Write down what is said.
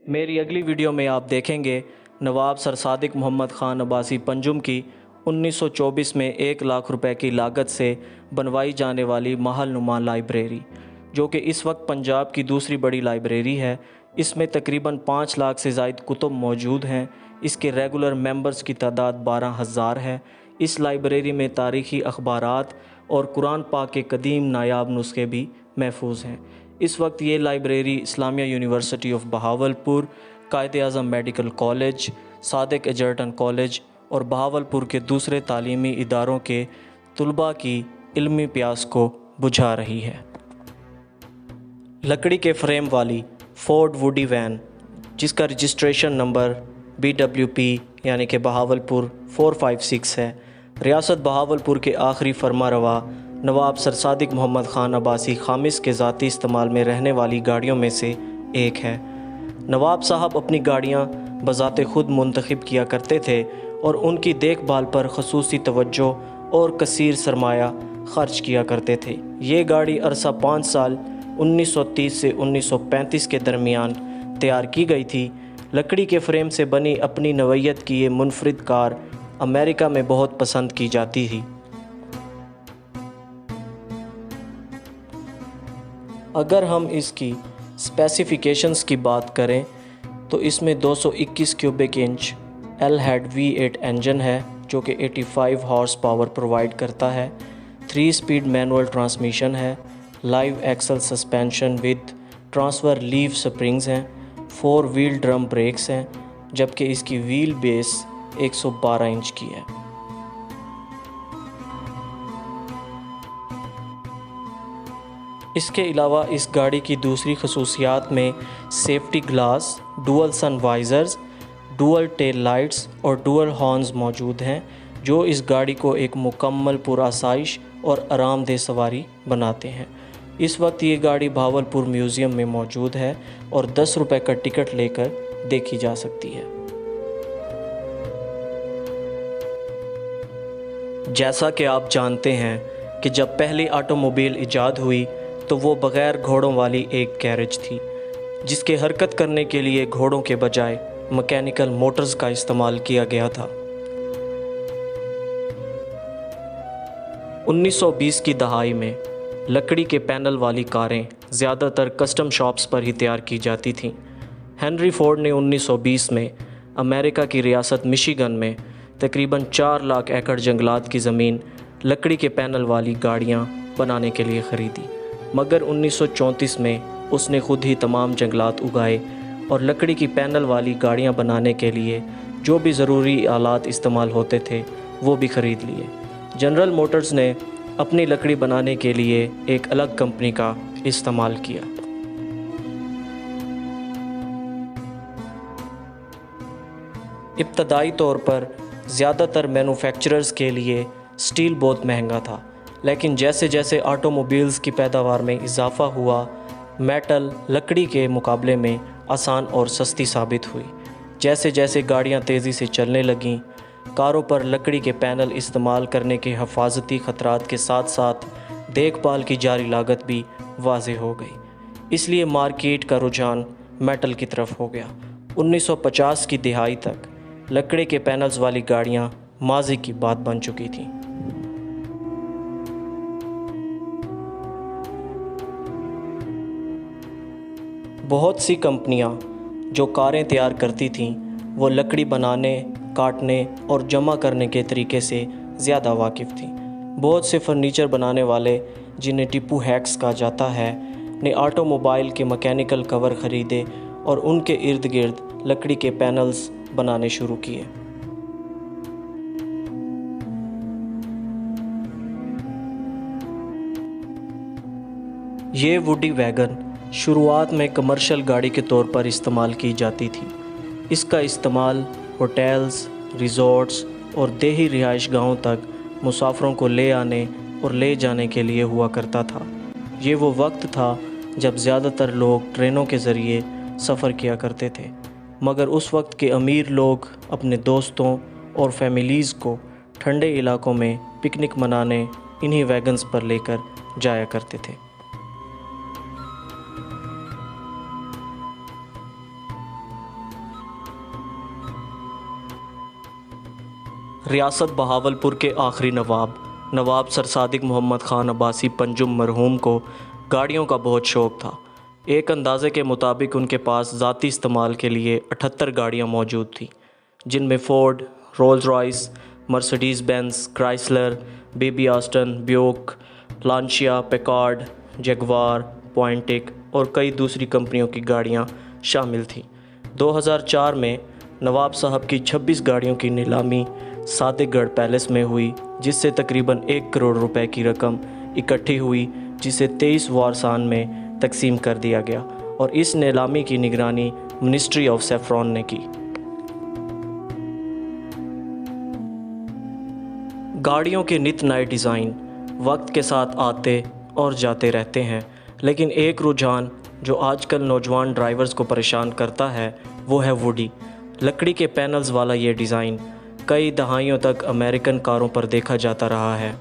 मेरी अगली वीडियो में आप देखेंगे नवाब सर सादिक मोहम्मद ख़ान अब्बासी पंजुम की 1924 में 1 लाख रुपए की लागत से बनवाई जाने वाली महल नुमा लाइब्रेरी, जो कि इस वक्त पंजाब की दूसरी बड़ी लाइब्रेरी है। इसमें तकरीबन 5 लाख से ज़ायद कुतुब मौजूद हैं। इसके रेगुलर मेंबर्स की तादाद 12,000 है। इस लाइब्रेरी में तारीख़ी अखबारात और कुरान पाक के कदीम नायाब नुस्खे भी महफूज हैं। इस वक्त ये library Islamia university of Bahawalpur, Quaid e Azam medical college, Sadiq Egerton college और बहावलपुर के दूसरे तालीमी इदारों के तुलबा की इल्मी प्यास को बुझा रही है। लकड़ी के फ्रेम वाली फोर्ड वुडी वैन, जिसका रजिस्ट्रेशन नंबर BWP यानी कि बहावलपुर 456 है, रियासत बहावलपुर के आखिरी फरमारवा नवाब सर सादिक मोहम्मद ख़ान अब्बासी ख़ामिस के ज़ाती इस्तेमाल में रहने वाली गाड़ियों में से एक है। नवाब साहब अपनी गाड़ियाँ बज़ाते ख़ुद मुंतखब किया करते थे और उनकी देखभाल पर ख़ुसूसी तवज्जो और कसीर सरमाया ख़र्च किया करते थे। ये गाड़ी अरसा 5 साल 1930 से 1935 के दरमियान तैयार की गई थी। लकड़ी के फ्रेम से बनी अपनी नवैयत की ये मुनफरिद कार अमेरिका में बहुत पसंद की जाती थी। अगर हम इसकी स्पेसिफ़िकेशंस की बात करें तो इसमें 221 क्यूबिक इंच L-हेड V8 इंजन है, जो कि 85 हॉर्स पावर प्रोवाइड करता है। 3 स्पीड मैनुअल ट्रांसमिशन है। Live axle suspension with transfer leaf springs हैं। 4 व्हील ड्रम ब्रेक्स हैं, जबकि इसकी व्हील बेस 112 इंच की है। इसके अलावा इस गाड़ी की दूसरी खसूसियात में सेफ्टी ग्लास, डुअल सन वाइज़र्स, डुअल टेल लाइट्स और डुअल हॉर्न्स मौजूद हैं, जो इस गाड़ी को एक मुकम्मल पुरआसाइश और आरामदेह सवारी बनाते हैं। इस वक्त ये गाड़ी भावलपुर म्यूज़ियम में मौजूद है और 10 रुपये का टिकट लेकर देखी जा सकती है। जैसा कि आप जानते हैं कि जब पहली ऑटोमोबाइल ईजाद हुई तो वो बग़ैर घोड़ों वाली एक कैरेज थी, जिसके हरकत करने के लिए घोड़ों के बजाय मैकेनिकल मोटर्स का इस्तेमाल किया गया था। 1920 की दहाई में लकड़ी के पैनल वाली कारें ज़्यादातर कस्टम शॉप्स पर ही तैयार की जाती थीं। हेनरी फोर्ड ने 1920 में अमेरिका की रियासत मिशिगन में तकरीबन 4 लाख एकड़ जंगलात की ज़मीन लकड़ी के पैनल वाली गाड़ियाँ बनाने के लिए ख़रीदी, मगर 1934 में उसने खुद ही तमाम जंगलात उगाए और लकड़ी की पैनल वाली गाड़ियाँ बनाने के लिए जो भी ज़रूरी आलात इस्तेमाल होते थे वो भी ख़रीद लिए। जनरल मोटर्स ने अपनी लकड़ी बनाने के लिए एक अलग कंपनी का इस्तेमाल किया। इब्तदाई तौर पर ज़्यादातर मैन्युफैक्चरर्स के लिए स्टील बहुत महंगा था, लेकिन जैसे जैसे ऑटोमोबाइल्स की पैदावार में इजाफ़ा हुआ, मेटल लकड़ी के मुकाबले में आसान और सस्ती साबित हुई। जैसे जैसे गाड़ियाँ तेज़ी से चलने लगीं, कारों पर लकड़ी के पैनल इस्तेमाल करने के हिफाजती ख़तरात के साथ साथ देखभाल की जारी लागत भी वाज़ेह हो गई। इसलिए मार्केट का रुझान मेटल की तरफ हो गया। 1950 की दिहाई तक लकड़ी के पैनल्स वाली गाड़ियाँ माजी की बात बन चुकी थीं। बहुत सी कंपनियां जो कारें तैयार करती थीं वो लकड़ी बनाने, काटने और जमा करने के तरीके से ज़्यादा वाकिफ़ थीं। बहुत से फर्नीचर बनाने वाले, जिन्हें टिप्पू हैक्स कहा जाता है, ने ऑटोमोबाइल के मैकेनिकल कवर ख़रीदे और उनके इर्द गिर्द लकड़ी के पैनल्स बनाने शुरू किए। ये वुडी वैगन शुरुआत में कमर्शियल गाड़ी के तौर पर इस्तेमाल की जाती थी। इसका इस्तेमाल होटल्स, रिज़ॉर्ट्स और देही रिहाइश गाहों तक मुसाफिरों को ले आने और ले जाने के लिए हुआ करता था। ये वो वक्त था जब ज़्यादातर लोग ट्रेनों के ज़रिए सफ़र किया करते थे, मगर उस वक्त के अमीर लोग अपने दोस्तों और फैमिलीज़ को ठंडे इलाकों में पिकनिक मनाने इन्हीं वैगन्स पर लेकर जाया करते थे। रियासत बहावलपुर के आखिरी नवाब सर सादिक मोहम्मद ख़ान अब्बासी पंजुम मरहूम को गाड़ियों का बहुत शौक़ था। एक अंदाज़े के मुताबिक उनके पास ज़ाती इस्तेमाल के लिए 78 गाड़ियाँ मौजूद थीं, जिनमें Ford, Rolls Royce, Mercedes Benz, Chrysler, baby Austin, Buick, Lancia, Packard, Jaguar, Pontiac और कई दूसरी कंपनियों की गाड़ियाँ शामिल थीं। 2004 में नवाब साहब की 26 गाड़ियों की नीलामी सादिकगढ़ पैलेस में हुई, जिससे तकरीबन 1 करोड़ रुपए की रकम इकट्ठी हुई, जिसे 23 वारसान में तकसीम कर दिया गया और इस नीलामी की निगरानी मिनिस्ट्री ऑफ सेफ्रॉन ने की। गाड़ियों के नित नए डिज़ाइन वक्त के साथ आते और जाते रहते हैं, लेकिन एक रुझान जो आजकल नौजवान ड्राइवर्स को परेशान करता है वो है वुडी लकड़ी के पैनल्स वाला ये डिज़ाइन कई दहाइयों तक अमेरिकन कारों पर देखा जाता रहा है।